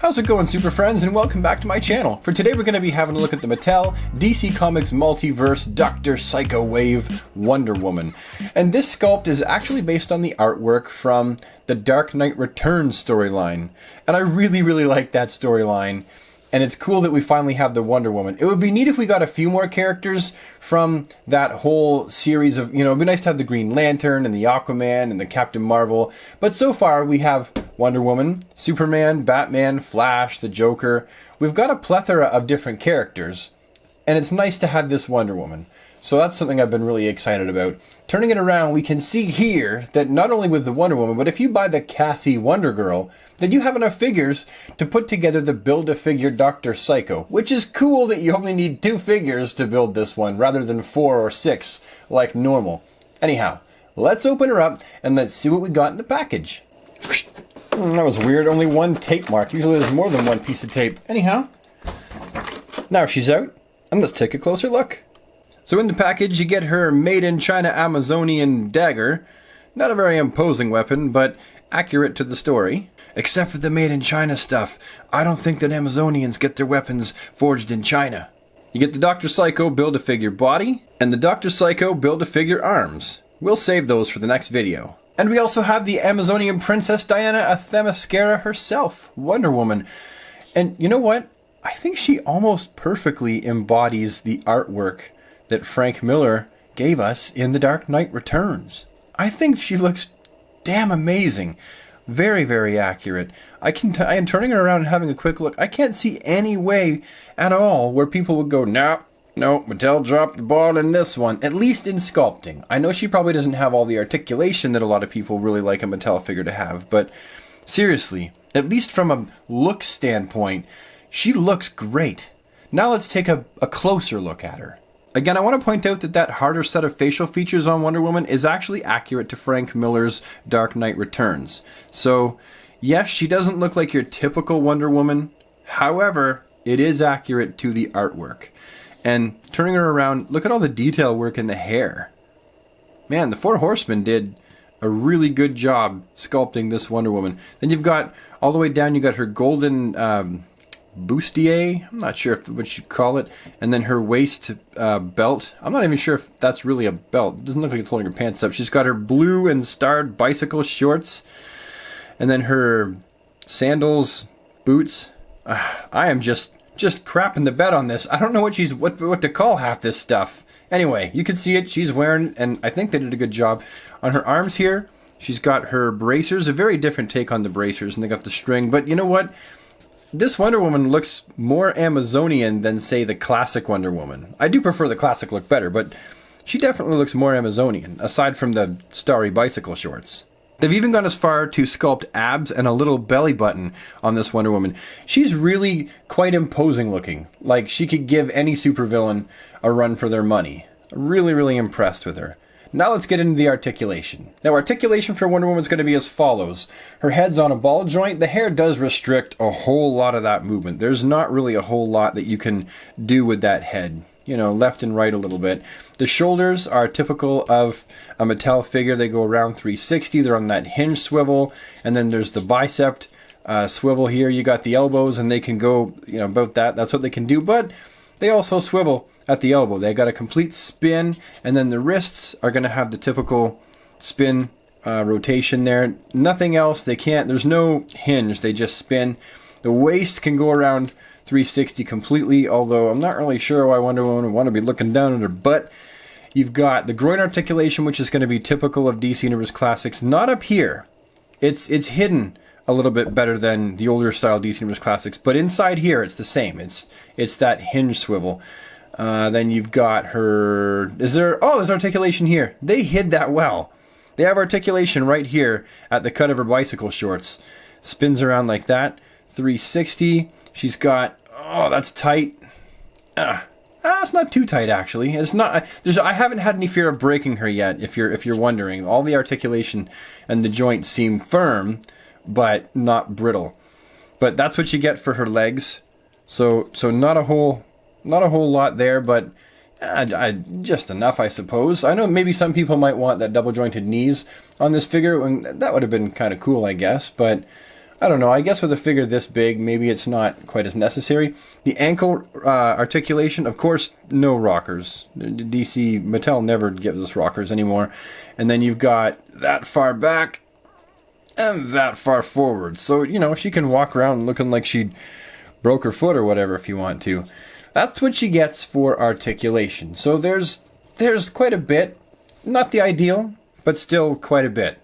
How's it going, super friends, and welcome back to my channel. For today we're going to be having a look at the Mattel DC Comics Multiverse Dr. Psycho Wave Wonder Woman. And this sculpt is actually based on the artwork from the Dark Knight Returns storyline. And I really like that storyline. And it's cool that we finally have the Wonder Woman. It would be neat if we got a few more characters from that whole series of, it'd be nice to have the Green Lantern and the Aquaman and the Captain Marvel. But so far we have Wonder Woman, Superman, Batman, Flash, the Joker. We've got a plethora of different characters. And it's nice to have this Wonder Woman. So that's something I've been really excited about. Turning it around, we can see here that not only with the Wonder Woman, but if you buy the Cassie Wonder Girl, then you have enough figures to put together the Build-A-Figure Dr. Psycho, which is cool that you only need 2 figures to build this one, rather than 4 or 6, like normal. Anyhow, let's open her up, and let's see what we got in the package. That was weird, only 1 tape mark. Usually there's more than 1 piece of tape. Anyhow, now she's out, and let's take a closer look. So in the package, you get her made in China Amazonian dagger. Not a very imposing weapon, but accurate to the story. Except for the made in China stuff. I don't think that Amazonians get their weapons forged in China. You get the Dr. Psycho Build-A-Figure body, and the Dr. Psycho Build-A-Figure arms. We'll save those for the next video. And we also have the Amazonian Princess Diana Themyscira herself, Wonder Woman. And you know what? I think she almost perfectly embodies the artwork that Frank Miller gave us in The Dark Knight Returns. I think she looks damn amazing. Very accurate. I am turning her around and having a quick look. I can't see any way at all where people would go, no, Mattel dropped the ball in this one, at least in sculpting. I know she probably doesn't have all the articulation that a lot of people really like a Mattel figure to have, but seriously, at least from a look standpoint, she looks great. Now let's take a closer look at her. Again, I want to point out that that harder set of facial features on Wonder Woman is actually accurate to Frank Miller's Dark Knight Returns. So, yes, she doesn't look like your typical Wonder Woman. However, it is accurate to the artwork. And turning her around, look at all the detail work in the hair. Man, the 4 Horsemen did a really good job sculpting this Wonder Woman. Then you've got, all the way down, you got her golden bustier, I'm not sure what you call it, and then her waist belt. I'm not even sure if that's really a belt. It doesn't look like it's holding her pants up. She's got her blue and starred bicycle shorts, and then her sandals, boots. I am just crapping the bed on this. I don't know what to call half this stuff. Anyway, you can see it. She's wearing, and I think they did a good job on her arms here. She's got her bracers, a very different take on the bracers, and they got the string. But you know what? This Wonder Woman looks more Amazonian than, say, the classic Wonder Woman. I do prefer the classic look better, but she definitely looks more Amazonian, aside from the starry bicycle shorts. They've even gone as far to sculpt abs and a little belly button on this Wonder Woman. She's really quite imposing looking, like she could give any supervillain a run for their money. Really impressed with her. Now let's get into the articulation. Now articulation for Wonder Woman is going to be as follows. Her head's on a ball joint. The hair does restrict a whole lot of that movement. There's not really a whole lot that you can do with that head. Left and right a little bit. The shoulders are typical of a Mattel figure. They go around 360. They're on that hinge swivel. And then there's the bicep swivel here. You got the elbows and they can go, about that. That's what they can do. But they also swivel at the elbow. They got a complete spin, and then the wrists are going to have the typical spin rotation there. Nothing else. They can't. There's no hinge. They just spin. The waist can go around 360 completely, although I'm not really sure why Wonder Woman would want to be looking down at her butt. You've got the groin articulation, which is going to be typical of DC Universe Classics. Not up here. It's hidden a little bit better than the older style DC Universe Classics, but inside here it's the same. It's that hinge swivel. Then you've got her. There's articulation here. They hid that well. They have articulation right here at the cut of her bicycle shorts. Spins around like that. 360. She's got. Oh, that's tight. It's not too tight actually. It's not. I haven't had any fear of breaking her yet. If you're wondering, all the articulation and the joints seem firm, but not brittle. But that's what you get for her legs. So not a whole lot there, but just enough, I suppose. I know maybe some people might want that double jointed knees on this figure, and that would have been kind of cool, I guess. But I don't know, I guess with a figure this big, maybe it's not quite as necessary. The ankle articulation, of course, no rockers. DC, Mattel never gives us rockers anymore. And then you've got that far back and that far forward. So, you know, she can walk around looking like she broke her foot or whatever if you want to. That's what she gets for articulation. So there's quite a bit. Not the ideal, but still quite a bit.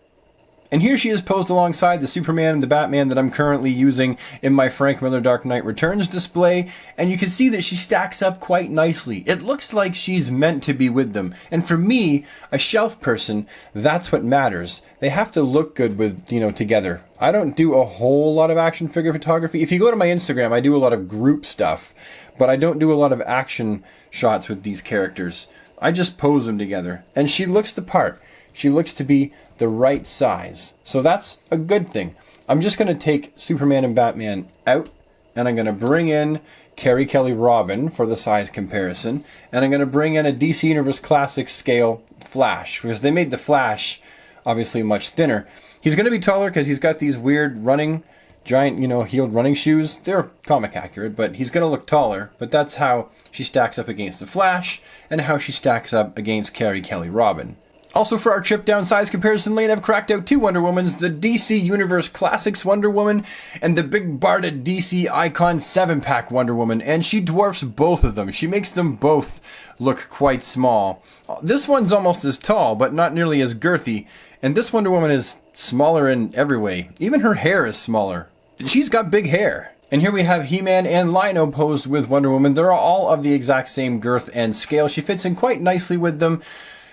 And here she is posed alongside the Superman and the Batman that I'm currently using in my Frank Miller Dark Knight Returns display, and you can see that she stacks up quite nicely. It looks like she's meant to be with them. And for me, a shelf person, that's what matters. They have to look good with, you know, together. I don't do a whole lot of action figure photography. If you go to my Instagram, I do a lot of group stuff, but I don't do a lot of action shots with these characters. I just pose them together. And she looks the part. She looks to be the right size. So that's a good thing. I'm just going to take Superman and Batman out, and I'm going to bring in Carrie Kelly Robin for the size comparison, and I'm going to bring in a DC Universe Classic scale Flash, because they made the Flash obviously much thinner. He's going to be taller because he's got these weird running, giant, you know, heeled running shoes. They're comic accurate, but he's going to look taller. But that's how she stacks up against the Flash, and how she stacks up against Carrie Kelly Robin. Also, for our trip down size comparison lane, I've cracked out two Wonder Womans, the DC Universe Classics Wonder Woman and the Big Barda DC Icon 7-pack Wonder Woman, and she dwarfs both of them. She makes them both look quite small. This one's almost as tall, but not nearly as girthy, and this Wonder Woman is smaller in every way. Even her hair is smaller. She's got big hair. And here we have He-Man and Lion-O posed with Wonder Woman. They're all of the exact same girth and scale. She fits in quite nicely with them.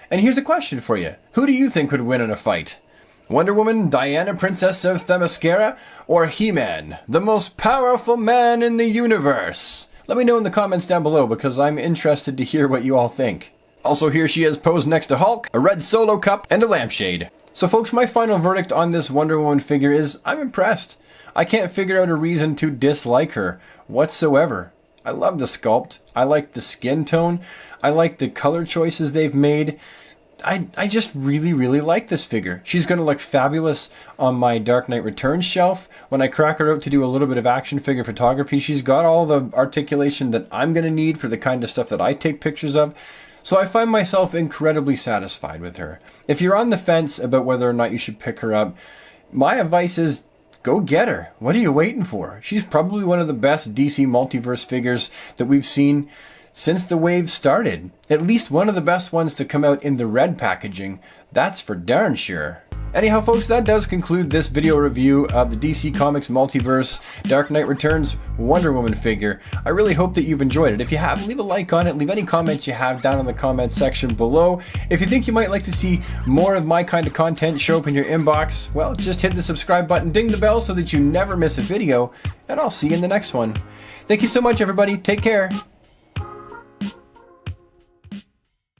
And here's a question for you. Who do you think would win in a fight? Wonder Woman, Diana, Princess of Themyscira, or He-Man, the most powerful man in the universe? Let me know in the comments down below, because I'm interested to hear what you all think. Also, here she is posed next to Hulk, a red Solo cup, and a lampshade. So folks, my final verdict on this Wonder Woman figure is I'm impressed. I can't figure out a reason to dislike her whatsoever. I love the sculpt. I like the skin tone. I like the color choices they've made. I just really, really like this figure. She's going to look fabulous on my Dark Knight Returns shelf. When I crack her out to do a little bit of action figure photography, she's got all the articulation that I'm going to need for the kind of stuff that I take pictures of. So I find myself incredibly satisfied with her. If you're on the fence about whether or not you should pick her up, my advice is go get her. What are you waiting for? She's probably one of the best DC Multiverse figures that we've seen since the wave started. At least one of the best ones to come out in the red packaging. That's for darn sure. Anyhow folks, that does conclude this video review of the DC Comics Multiverse Dark Knight Returns Wonder Woman figure. I really hope that you've enjoyed it. If you have, leave a like on it, leave any comments you have down in the comment section below. If you think you might like to see more of my kind of content show up in your inbox, well, just hit the subscribe button, ding the bell so that you never miss a video, and I'll see you in the next one. Thank you so much everybody, take care.